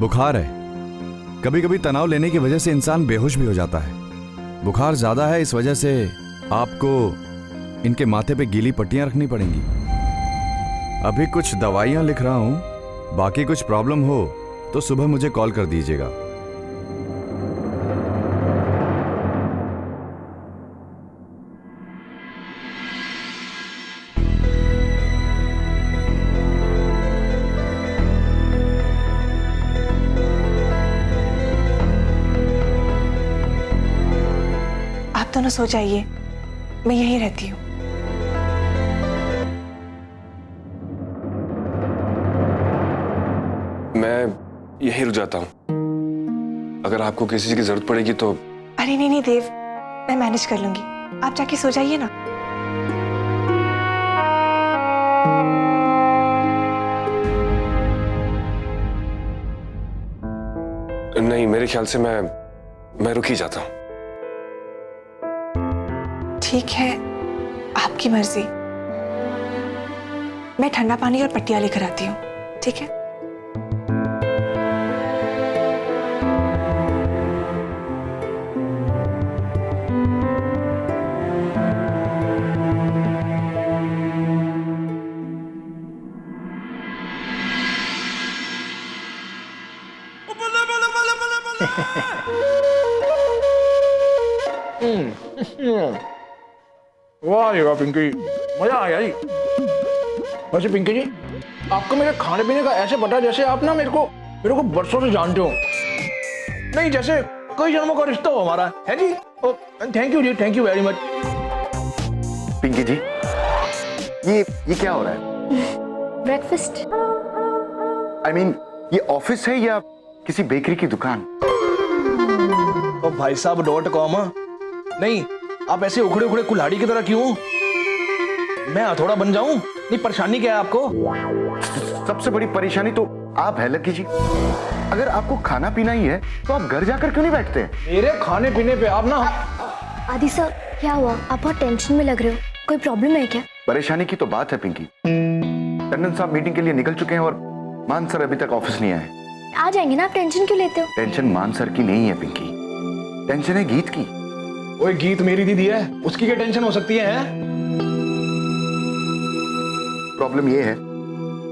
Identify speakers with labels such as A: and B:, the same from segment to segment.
A: बुखार है। कभी कभी तनाव लेने की वजह से इंसान बेहोश भी हो जाता है। बुखार ज्यादा है, इस वजह से आपको इनके माथे पे गीली पट्टियां रखनी पड़ेंगी। अभी कुछ दवाइयां लिख रहा हूं, बाकी कुछ प्रॉब्लम हो तो सुबह मुझे कॉल कर दीजिएगा।
B: आप दोनों सो जाइए, मैं यहीं रहती हूँ।
C: मैं यहीं रुक जाता हूँ, अगर आपको किसी चीज की जरूरत पड़ेगी तो।
B: अरे नहीं नहीं देव, मैं मैनेज कर लूंगी, आप जाके सो जाइए ना।
C: नहीं, मेरे ख्याल से मैं रुक ही जाता हूँ।
B: ठीक है, आपकी मर्जी। मैं ठंडा पानी और पट्टियां लेकर आती हूँ, ठीक है?
D: वाह जी वाह पिंकी, मजा आ गया जी। वैसे पिंकी जी, आपको मेरे खाने पीने का ऐसे पता है जैसे आप ना मेरे को बरसों से जानते हो। नहीं, जैसे कई जन्मों का रिश्ता हो हमारा, है जी। थैंक यू जी, thank you very much.
E: Pinky ji, ये क्या हो रहा है?
F: ब्रेकफास्ट।
E: I mean, ये ऑफिस है या किसी बेकरी की दुकान?
D: तो भाई साहब .com। नहीं, आप ऐसे उखड़े उखड़े कुल्हाड़ी की तरह क्यों? मैं हथौड़ा बन जाऊं? नहीं, परेशानी क्या है आपको?
E: सबसे बड़ी परेशानी तो आप है लकी जी। अगर आपको खाना पीना ही है तो आप घर जाकर क्यों नहीं बैठते?
D: मेरे खाने पीने पे आप ना।
F: आदि सर, क्या हुआ? आप बहुत टेंशन में लग रहे हो, कोई प्रॉब्लम है क्या?
E: परेशानी की तो बात है पिंकी। टंडन साहब मीटिंग के लिए निकल चुके हैं और मान सर अभी तक ऑफिस नहीं आए।
F: आ जाएंगे ना, आप टेंशन क्यों लेते हो?
E: टेंशन मान सर की नहीं है पिंकी, टेंशन है गीत की।
D: ओए, गीत मेरी दीदी है, उसकी क्या टेंशन हो सकती है?
E: प्रॉब्लम यह है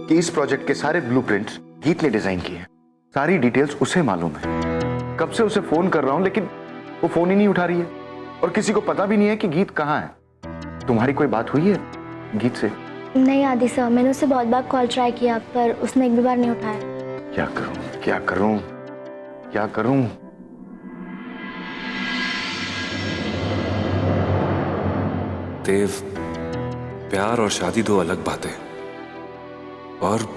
E: कि इस प्रोजेक्ट के सारे ब्लूप्रिंट्स गीत ने डिजाइन किए हैं। सारी डिटेल्स उसे मालूम है। कब से उसे फोन कर रहा हूं लेकिन वो फोन ही नहीं उठा रही है और किसी को पता भी नहीं है कि गीत कहाँ है। तुम्हारी कोई बात हुई है गीत से?
F: नहीं आदि सर, मैंने उससे बहुत बार कॉल ट्राई किया पर उसने एक भी बार नहीं उठाया।
E: क्या करूं, क्या करूं, क्या करूं?
C: देव, प्यार और शादी दो अलग बातें। और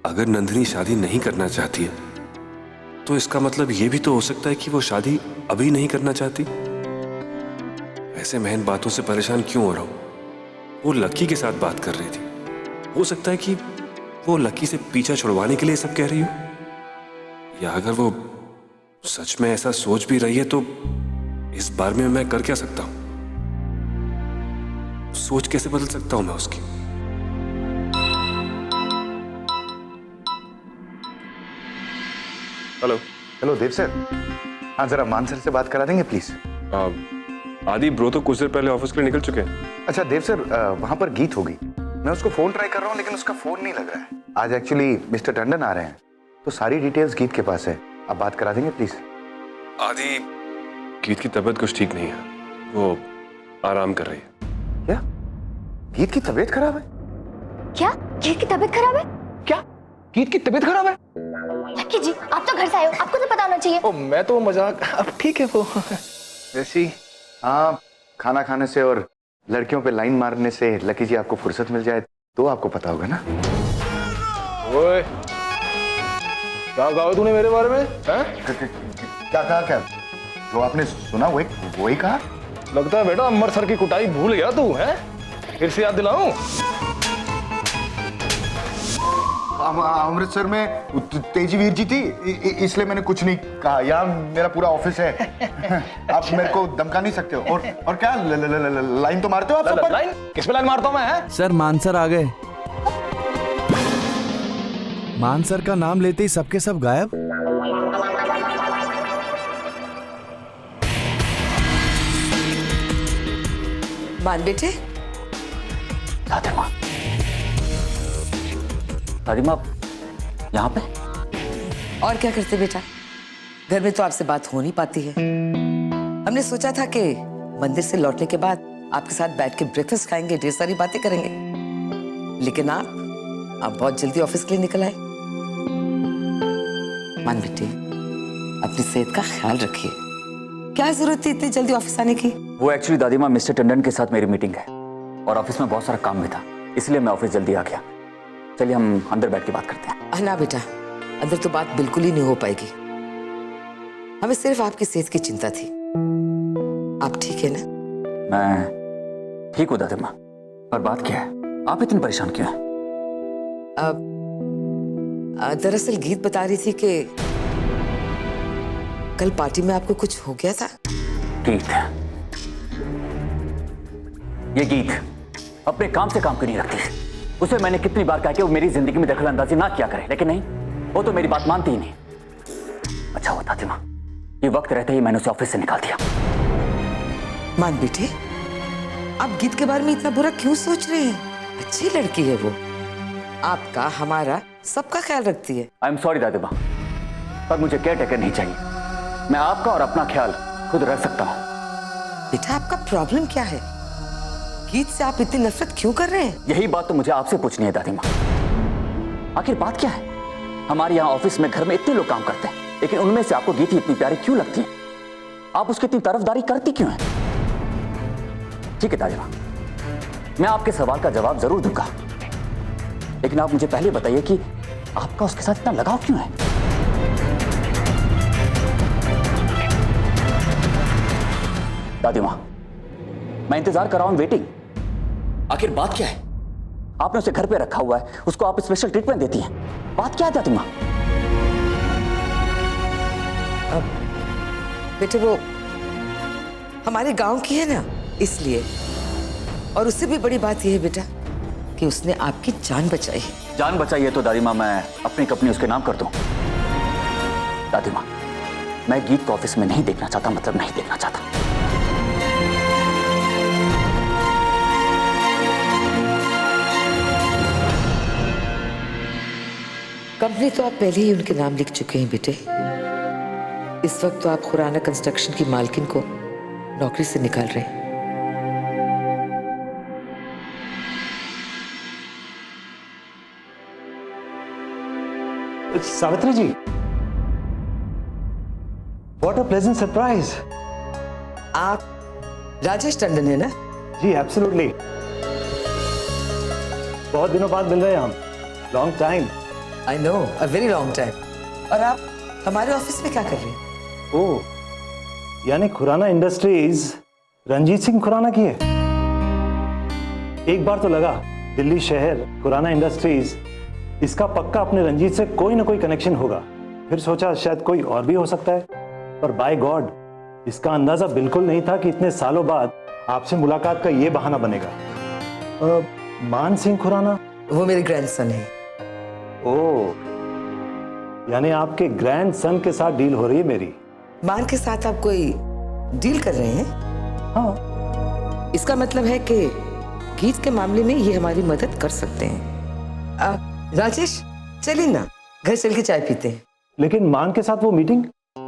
C: अगर नंदिनी शादी नहीं करना चाहती है तो इसका मतलब यह भी तो हो सकता है कि वो शादी अभी नहीं करना चाहती। ऐसे महन बातों से परेशान क्यों हो रहा हूं? वो लकी के साथ बात कर रही थी, हो सकता है कि वो लकी से पीछा छुड़वाने के लिए सब कह रही हो। या अगर वो सच में ऐसा सोच भी रही है तो इस बार में मैं कर क्या सकता हूं? सोच कैसे बदल सकता हूं मैं उसकी? हेलो।
E: हेलो देव सर, हाँ जरा मान सर से बात करा देंगे प्लीज?
C: आदि ब्रो तो कुछ देर पहले ऑफिस के लिए निकल चुके हैं।
E: अच्छा देव सर, वहां पर गीत होगी, मैं उसको फोन ट्राई कर रहा हूँ लेकिन उसका फोन नहीं लग रहा है। आज एक्चुअली मिस्टर टंडन आ रहे हैं तो सारी डिटेल्स गीत के पास है, आप बात करा देंगे प्लीज?
C: आदि, गीत की तबीयत कुछ ठीक नहीं है, वो आराम कर रही है।
E: क्या गीत की तबीयत खराब है?
F: क्या गीत की तबीयत खराब है?
D: क्या गीत की तबीयत खराब है?
F: लकी जी, आप तो घर से आए हो, आपको तो पता होना चाहिए।
D: ओ, मैं तो मजाक। अब ठीक है वो वैसी।
E: हाँ, खाना खाने से और लड़कियों पे लाइन मारने से लकी जी आपको फुर्सत मिल जाए तो आपको पता होगा ना।
D: ओए, क्या कहा तूने मेरे बारे में? हैं?
E: क्या कहा? क्या जो आपने सुना वही कहा?
D: लगता है बेटा अमृतसर की कुटाई भूल गया तू, है? फिर से याद दिलाऊं?
E: अमृतसर में तेजी वीर जी थी, इसलिए मैंने कुछ नहीं कहा। यहाँ मेरा पूरा ऑफिस है। आप मेरे को धमका नहीं सकते हो। और क्या लाइन तो मारते हो आप सब पर?
D: लाइन किस पे लाइन मारता हूँ मैं?
A: सर, मानसर आ गए। मान सर का नाम लेते ही सबके सब गायब।
G: मान बेटे,
H: दादी माँ यहाँ पे?
G: और क्या करते बेटा, घर में तो आपसे बात हो नहीं पाती है। हमने सोचा था कि मंदिर से लौटने के बाद आपके साथ बैठ के ब्रेकफास्ट खाएंगे, ढेर सारी बातें करेंगे, लेकिन आप बहुत जल्दी ऑफिस के लिए निकल आए। मान बेटे, अपनी सेहत का ख्याल रखिए। क्या जरूरत थी इतनी जल्दी ऑफिस आने की?
H: वो एक्चुअली दादी माँ मिस्टर टंडन के साथ मेरी मीटिंग है और ऑफिस में बहुत सारा काम भी था, इसलिए मैं ऑफिस जल्दी आ गया। चलिए हम अंदर बैठ के बात करते हैं।
G: ना बेटा, अंदर तो बात बिल्कुल ही नहीं हो पाएगी। हमें सिर्फ आपकी सेहत की चिंता थी। आप ठीक है ना?
H: मैं ठीक हूँ दादी माँ, पर बात क्या है? आप इतनी परेशान क्यों हैं?
G: दरअसल गीत बता रही थी कि कल पार्टी में आपको कुछ हो गया था।
H: गीत? ये गीत अपने काम से काम क्यों नहीं रखती? उसे मैंने कितनी बार कहा कि वो मेरी जिंदगी में दखल अंदाजी ना किया करे, लेकिन नहीं, वो तो मेरी बात मानती ही नहीं। अच्छा हुआ दादी माँ, ये वक्त रहते ही मैंने उसे ऑफिस से निकाल दिया।
G: मान बेटे, आप गीत के बारे में इतना बुरा क्यों सोच रहे हैं? अच्छी लड़की है वो, आपका, हमारा, सबका ख्याल रखती है।
H: आई एम सॉरी दादी माँ, पर मुझे केयर टेकर नहीं चाहिए। मैं आपका और अपना ख्याल खुद रख सकता हूँ।
G: बेटा, आपका प्रॉब्लम क्या है? गीत से आप इतनी नफरत क्यों कर रहे हैं?
H: यही बात तो मुझे आपसे पूछनी है दादी माँ। आखिर बात क्या है? हमारे यहाँ ऑफिस में, घर में इतने लोग काम करते हैं, लेकिन उनमें से आपको गीत इतनी प्यारी क्यों लगती है? आप उसकी इतनी तरफदारी करती क्यों हैं? ठीक है दादी माँ, मैं आपके सवाल का जवाब जरूर दूंगा, लेकिन आप मुझे पहले बताइए कि आपका उसके साथ इतना लगाव क्यों है? दादी माँ, मैं इंतजार कर रहा हूं, वेटिंग। आखिर बात क्या है? आपने उसे घर पे रखा हुआ है, उसको आप स्पेशल ट्रीटमेंट देती हैं। बात क्या है दादी माँ?
G: बेटे, वो हमारे गांव की है ना, इसलिए। और उससे भी बड़ी बात यह है बेटा कि उसने आपकी जान बचाई है।
H: जान बचाई है तो दादी माँ मैं अपनी कंपनी उसके नाम कर दूं। दादी माँ, मैं गीत को ऑफिस में नहीं देखना चाहता, मतलब नहीं देखना चाहता।
G: कंपनी तो आप पहले ही उनके नाम लिख चुके हैं बेटे। इस वक्त तो आप खुराना कंस्ट्रक्शन की मालकिन को नौकरी से निकाल रहे हैं।
I: सावित्री जी, व्हाट अ प्लेजेंट सरप्राइज।
G: आप राजेश टंडन है ना?
I: जी एब्सोल्युटली, बहुत दिनों बाद मिल रहे हैं हम। Long time.
G: I know, a very long time. और आप हमारे ऑफिस में क्या कर रहे हैं?
I: ओह, यानी खुराना इंडस्ट्रीज रंजीत सिंह खुराना की है। एक बार तो लगा दिल्ली शहर, खुराना इंडस्ट्रीज, इसका पक्का अपने रंजीत से कोई ना कोई कनेक्शन होगा। फिर सोचा शायद कोई और भी हो सकता है, पर बाय गॉड, इसका अंदाजा बिल्कुल नहीं था कि इतने सालों बाद आपसे मुलाकात का ये बहाना बनेगा। मान सिंह खुराना?
G: वो मेरे ग्रैंडसन है।
I: ओह, यानी आपके ग्रैंडसन के साथ डील हो रही है मेरी।
G: मान के साथ आप कोई डील कर रहे हैं?
I: हाँ।
G: इसका मतलब है कि गीत के मामले में ये हमारी मदद कर सकते हैं। राजेश, चलिए ना, घर चल के चाय पीते हैं।
I: लेकिन मान के साथ वो मीटिंग?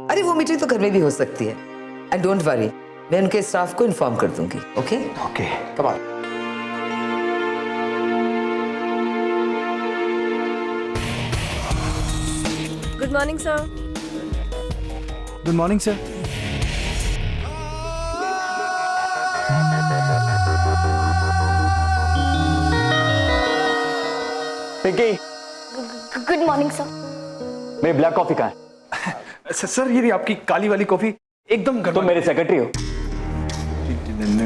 G: अरे वो मीटिंग तो घर में भी हो सकती है। एंड डोंट वरी, मैं उनके स्टाफ को इन्फॉर्म कर दूंगी। Okay
I: okay, come on.
J: Good morning sir.
A: Good morning sir.
H: Pinky,
F: good morning sir.
H: मेरी ब्लैक कॉफी कहाँ है?
D: सर, ये आपकी काली वाली कॉफी एकदम गर्म।
H: तुम मेरे सेक्रेटरी हो?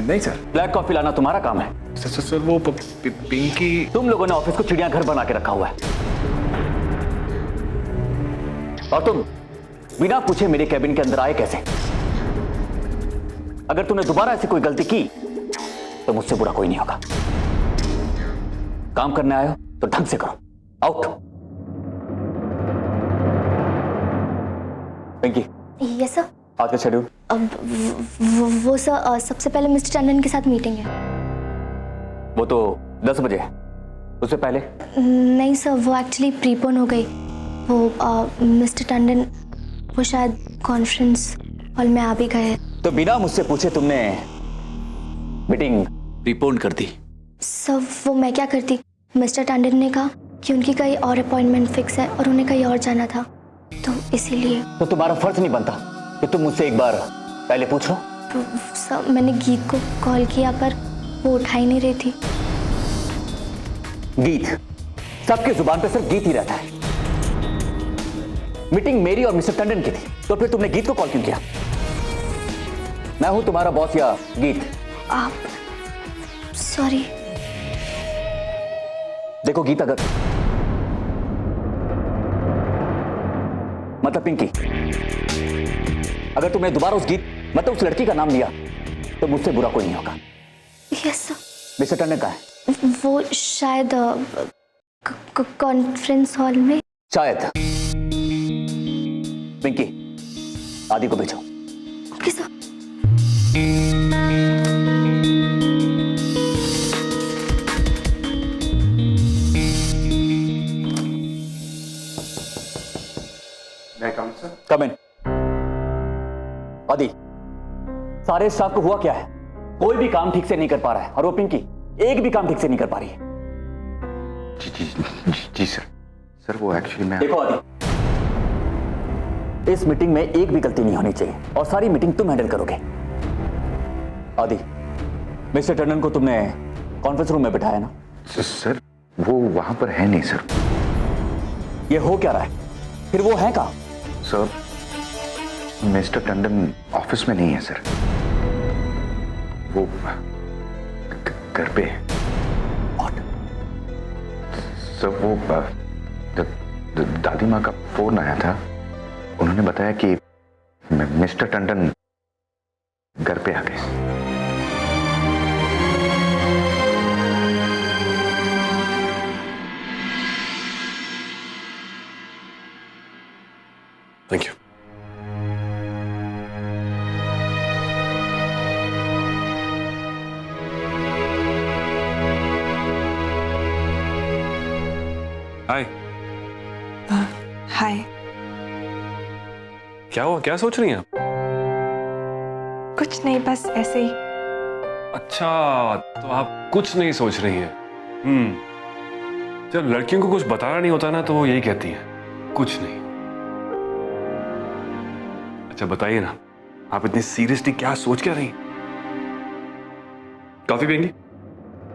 D: नहीं सर।
H: ब्लैक कॉफी लाना तुम्हारा काम है।
D: सर वो पिंकी।
H: तुम लोगों ने ऑफिस को चिड़ियाघर बना के रखा हुआ है, और तुम बिना पूछे मेरे कैबिन के अंदर आए कैसे? अगर तूने दोबारा ऐसी कोई गलती की तो मुझसे बुरा कोई नहीं होगा। काम करने आए हो तो ढंग से करो। आउट। Pinky,
F: yes sir.
H: आज का शेड्यूल?
F: अब वो सर सबसे पहले मिस्टर टंडन के साथ मीटिंग है।
H: वो तो 10 बजे है, उससे पहले?
F: नहीं सर, वो एक्चुअली प्रीपोन हो गई। वो मिस्टर टंडन वो शायद कॉन्फ्रेंस हॉल में आ भी गए।
H: तो बिना मुझसे पूछे तुमने मीटिंग प्रीपोन कर दी?
F: सर वो मैं क्या करती, मिस्टर टंडन ने कहा कि उनकी कहीं और अपॉइंटमेंट फिक्स है और उन्हें कहीं और जाना था, तो इसीलिए।
H: तो तुम्हारा फर्ज नहीं बनता कि तुम मुझसे एक बार पहले पूछ लो?
F: सर मैंने गीत को कॉल किया पर वो उठा ही नहीं रही थी।
H: गीत? सबके जुबान पे सिर्फ गीत ही रहता है। मीटिंग मेरी और मिस्टर टंडन की थी, तो फिर तुमने गीत को कॉल क्यों किया? मैं हूं तुम्हारा बॉस या गीत?
F: आप सॉरी।
H: देखो गीत, अगर मतलब पिंकी, अगर तुमने दोबारा उस गीत मतलब उस लड़की का नाम लिया तो मुझसे बुरा कोई नहीं होगा।
F: Yes sir.
H: मिस्टर टंडन कहाँ है?
F: वो शायद कॉन्फ्रेंस हॉल में।
H: शायद। पिंकी, आदि को भेजो।
F: Okay sir.
H: Come in. Aadi, सारे स्टाफ को हुआ क्या है? कोई भी काम ठीक से नहीं कर पा रहा है और वो पिंकी एक भी काम ठीक से नहीं कर पा रही है।
E: जी सर। सर वो एक्चुअली मैं।
H: देखो आदि, इस मीटिंग में एक भी गलती नहीं होनी चाहिए और सारी मीटिंग तुम हैंडल करोगे। आदि, मिस्टर टंडन को तुमने कॉन्फ्रेंस रूम में बिठाया ना?
E: सर वो वहां पर है नहीं सर।
H: ये हो क्या रहा है? फिर वो है कहां?
E: सर मिस्टर टंडन ऑफिस में नहीं है सर, वो घर पे है। सर वो दादी माँ का फोन आया था, उन्होंने बताया कि मिस्टर टंडन घर पे आ गए।
C: Thank you. हाय।
B: हाय।
C: क्या हुआ, क्या सोच रही हैं आप?
B: कुछ नहीं, बस ऐसे ही।
C: अच्छा, तो आप कुछ नहीं सोच रही हैं। जब लड़कियों को कुछ बताना नहीं होता ना तो वो यही कहती हैं, कुछ नहीं। अच्छा बताइए ना, आप इतनी सीरियसली क्या सोच क्या रही? कॉफी पियेंगी?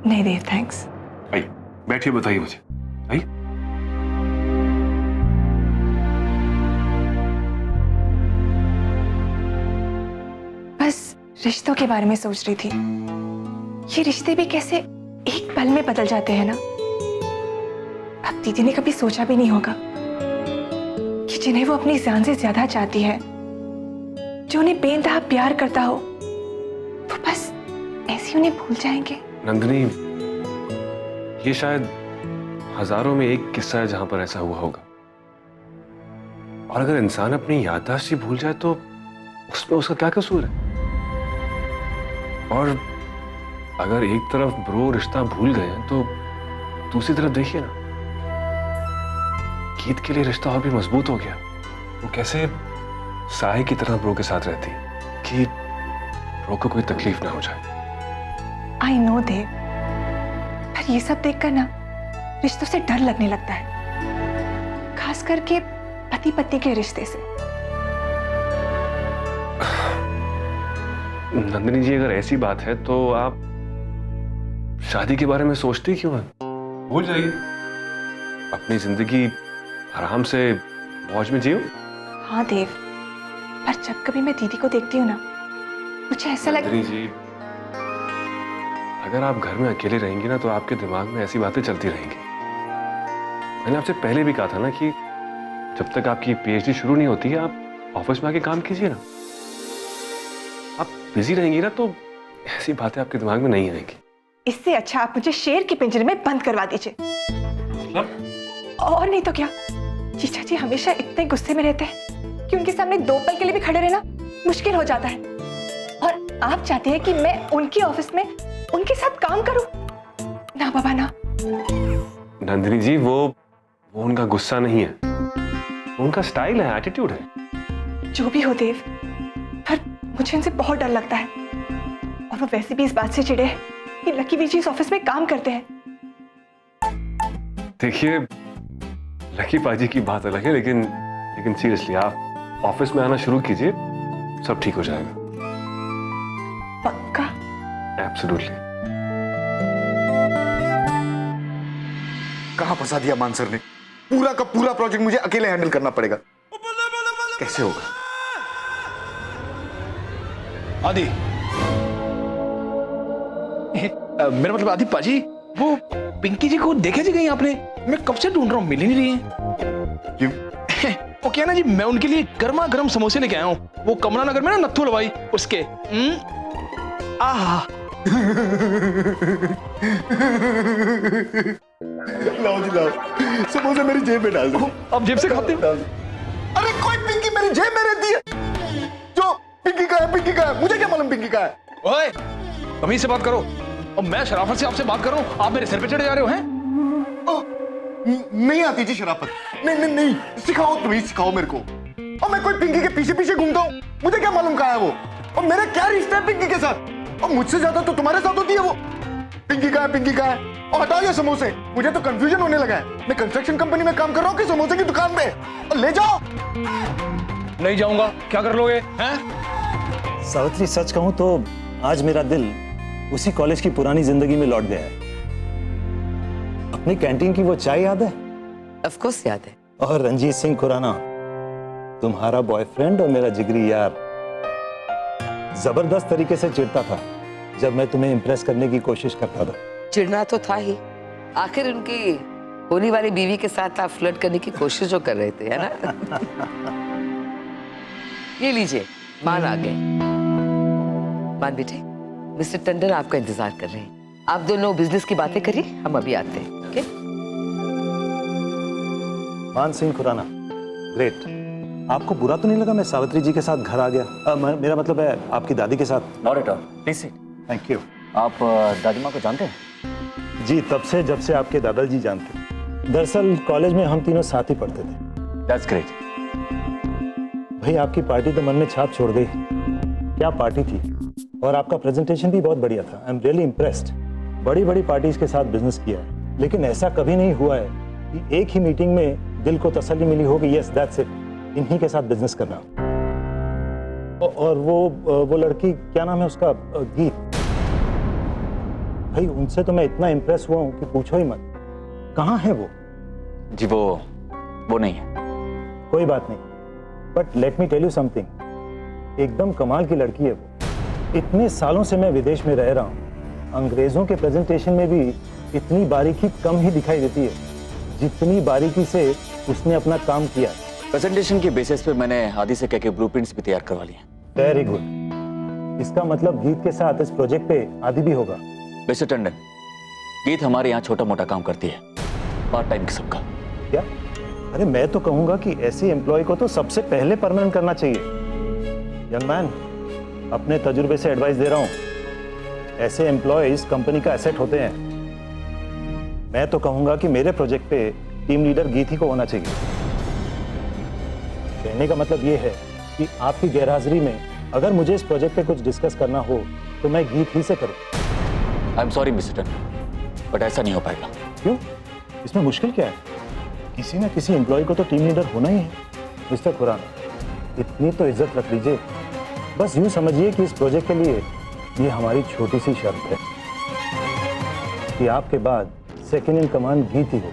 B: नहीं देव, थैंक्स।
C: आइए बैठिए, बताइए मुझे। आइए।
B: बस रिश्तों के बारे में सोच रही थी। ये रिश्ते भी कैसे एक पल में बदल जाते हैं ना। अब दीदी ने कभी सोचा भी नहीं होगा कि जिन्हें वो अपनी जान से ज्यादा चाहती है, जो उन्हें बेइंतहा प्यार करता हो, वो बस ऐसे उन्हें भूल जाएंगे।
C: नंदिनी, ये शायद हजारों में एक किस्सा है जहां पर ऐसा हुआ होगा। और अगर इंसान अपनी याददाश्त ही भूल जाए तो उसमें उसका क्या कसूर है? और अगर एक तरफ ब्रो रिश्ता भूल गए हैं तो दूसरी तरफ देखिए ना, गीत के लिए रिश्ता और भी मजबूत हो गया। वो कैसे साए की तरह ब्रो के साथ रहती है कि ब्रो को कोई तकलीफ ना हो जाए।
B: आई नो देव, पर ये सब देखकर ना रिश्तों से डर लगने लगता है, खास करके पति पत्नी के रिश्ते से।
C: नंदिनी जी, अगर ऐसी बात है तो आप शादी के बारे में सोचती क्यों हैं? भूल जाइए, अपनी जिंदगी आराम से मौज में जियो।
B: हाँ देव, पर जब कभी मैं दीदी को देखती हूँ ना, मुझे ऐसा
C: नंदिनी जी, अगर आप घर में अकेले रहेंगी ना तो आपके दिमाग में ऐसी बातें चलती रहेंगी। मैंने आपसे पहले भी कहा था ना कि जब तक आपकी पीएचडी शुरू नहीं होती है आप ऑफिस में आके काम कीजिए ना। आप बिजी रहेंगी ना तो ऐसी बातें आपके दिमाग में नहीं आएंगी।
B: इससे अच्छा आप मुझे शेर के पिंजरे में बंद करवा दीजिए। और नहीं तो क्या, जीजा जी हमेशा इतने गुस्से में रहते हैं, कि उनके सामने 2 पल के लिए भी खड़े रहना मुश्किल हो जाता है। और आप चाहते हैं कि मैं उनके ऑफिस में उनके साथ काम करूं? ना बाबा ना।
C: नंदिनी जी, वो उनका गुस्सा नहीं है, वो उनका स्टाइल है, एटीट्यूड है।
B: जो भी हो देव, पर मुझे उनसे बहुत डर लगता है। और वो वैसे भी इस बात से चिढ़े हैं कि लकी वीर जी इस ऑफिस में काम करते हैं।
C: देखिए, लकी पाजी की बात अलग है, लेकिन सीरियसली आप ऑफिस में आना शुरू कीजिए, सब ठीक हो जाएगा।
B: पक्का?
C: एब्सोल्युटली।
E: कहां फंसा दिया मान सर ने? पूरा का पूरा प्रोजेक्ट मुझे अकेले हैंडल करना पड़ेगा। कैसे होगा?
D: आदि, मेरा मतलब आदि पाजी, वो पिंकी जी को देखे जी कहीं आपने? मैं कब से ढूंढ रहा हूँ, मिल ही नहीं रही है।
E: क्यों?
D: वो क्या ना जी, मैं उनके लिए गर्मा गर्म समोसे लेके आया हूँ, वो कमला नगर में ना नत्थू लवाई उसके। आहा।
E: लाओ जी लाओ, समोसे मेरी जेब में डाल दो।
D: अब जेब से खाते हो?
E: अरे कोई पिंकी मेरी जेब में रहती है। जो पिंकी का है, मुझे क्या मालूम पिंकी का है?
D: ओए, तमीज से बात करो। और मैं शराफत से आपसे बात कर रहा हूँ, आप मेरे सिर पे चढ़े जा रहे हो हैं?
E: नहीं आती जी शराफत। नहीं, सिखाओ, तमीज सिखाओ मेरे को। और मैं कोई पिंकी के पीछे घूमता हूँ, मुझे क्या मालूम कहाँ है वो? और मेरा क्या रिश्ता है पिंकी के साथ? और मुझसे ज्यादा तो तुम्हारे साथ होती है वो। पिंकी का है। और हटाओ ये समोसे, मुझे तो कंफ्यूजन होने लगा है। मैं कंस्ट्रक्शन कंपनी में काम कर रहा हूँ कि समोसे की दुकान पे? और ले जाओ।
D: नहीं जाऊंगा, क्या कर लोगे हैं?
I: सावित्री, सच कहूं तो आज मेरा दिल उसी कॉलेज की पुरानी जिंदगी में लौट गया है। अपनी कैंटीन की वो चाय याद है?
G: ऑफ कोर्स याद है।
I: और रंजीत सिंह खुराना, तुम्हारा बॉयफ्रेंड और मेरा जिगरी यार, जबरदस्त तरीके से चिढ़ता था जब मैं तुम्हें इंप्रेस करने की कोशिश करता था।
G: चिढ़ना तो था ही, आखिर उनकी होने वाली बीवी के साथ आप फ्लर्ट करने की कोशिश जो कर रहे थे, है ना? ये लीजिए, मान आ गए। मान बेटे, मिस्टर टंडन आपका इंतजार कर रहे हैं। आप दोनों बिजनेस की बातें करिए, हम अभी आते हैं। ओके?
I: मान सिंह खुराना, ग्रेट। आपको बुरा तो नहीं लगा मैं सावित्री जी के साथ घर आ गया? मेरा मतलब है आपकी दादी के साथ।
H: Not at all, please sit.
I: Thank you.
H: आप दादी माँ को जानते हैं?
I: जी, तब से जब से आपके दादाजी जानते हैं। दरअसल कॉलेज में हम तीनों साथ ही पढ़ते थे।
H: That's great.
I: भाई, आपकी पार्टी तो मन में छाप छोड़ गई। क्या पार्टी थी, और आपका प्रेजेंटेशन भी बहुत बढ़िया था। I am really impressed. बड़ी बड़ी पार्टीज के साथ बिजनेस किया है, लेकिन ऐसा कभी नहीं हुआ है कि एक ही मीटिंग में दिल को तसल्ली मिली हो कि यस दैट्स इट, इन्हीं के साथ बिजनेस करना। और वो लड़की, क्या नाम है उसका? गीत। भाई, उनसे तो मैं इतना इम्प्रेस हुआ हूं कि पूछो ही मत। कहाँ है वो?
H: जी वो नहीं है।
I: कोई बात नहीं, but let me tell you something, एकदम कमाल की लड़की है वो। इतने सालों से मैं विदेश में रह रहा हूँ, अंग्रेजों के प्रेजेंटेशन में भी इतनी बारीकी कम ही दिखाई देती है जितनी बारीकी से उसने अपना काम किया।
H: प्रेजेंटेशन के बेसिस पे मैंने आदि से कह के ब्लूप्रिंट्स भी तैयार करवा लिए।
I: Very good. इसका मतलब गीत के साथ इस प्रोजेक्ट पे आदि भी होगा।
H: मिस्टर टंडन, गीत हमारे यहाँ छोटा मोटा काम करती है, पार्ट टाइम किस्म का।
I: क्या? अरे मैं तो कहूंगा कि ऐसे एम्प्लॉय को तो सबसे पहले परमानेंट करना चाहिए। यंग मैन, अपने तजुर्बे से एडवाइस दे रहा हूं, ऐसे एम्प्लॉयज कंपनी का एसेट होते हैं। मैं तो कहूंगा कि मेरे प्रोजेक्ट पे टीम लीडर गीत ही को होना चाहिए। कहने का मतलब ये है कि आपकी गैरहाजिरी में अगर मुझे इस प्रोजेक्ट पे कुछ डिस्कस करना हो तो मैं गीत ही से करूं।
H: I am sorry mister Tandon, but ऐसा नहीं हो पाएगा।
I: क्यों? इसमें मुश्किल क्या है? किसी ना किसी एम्प्लॉय को तो टीम लीडर होना ही है। मिस्टर खुराना, इतनी तो इज्जत रख लीजिए। बस यूं समझिए कि इस प्रोजेक्ट के लिए ये हमारी छोटी सी शर्त है कि आपके बाद सेकंड इन कमांड गीत ही हो।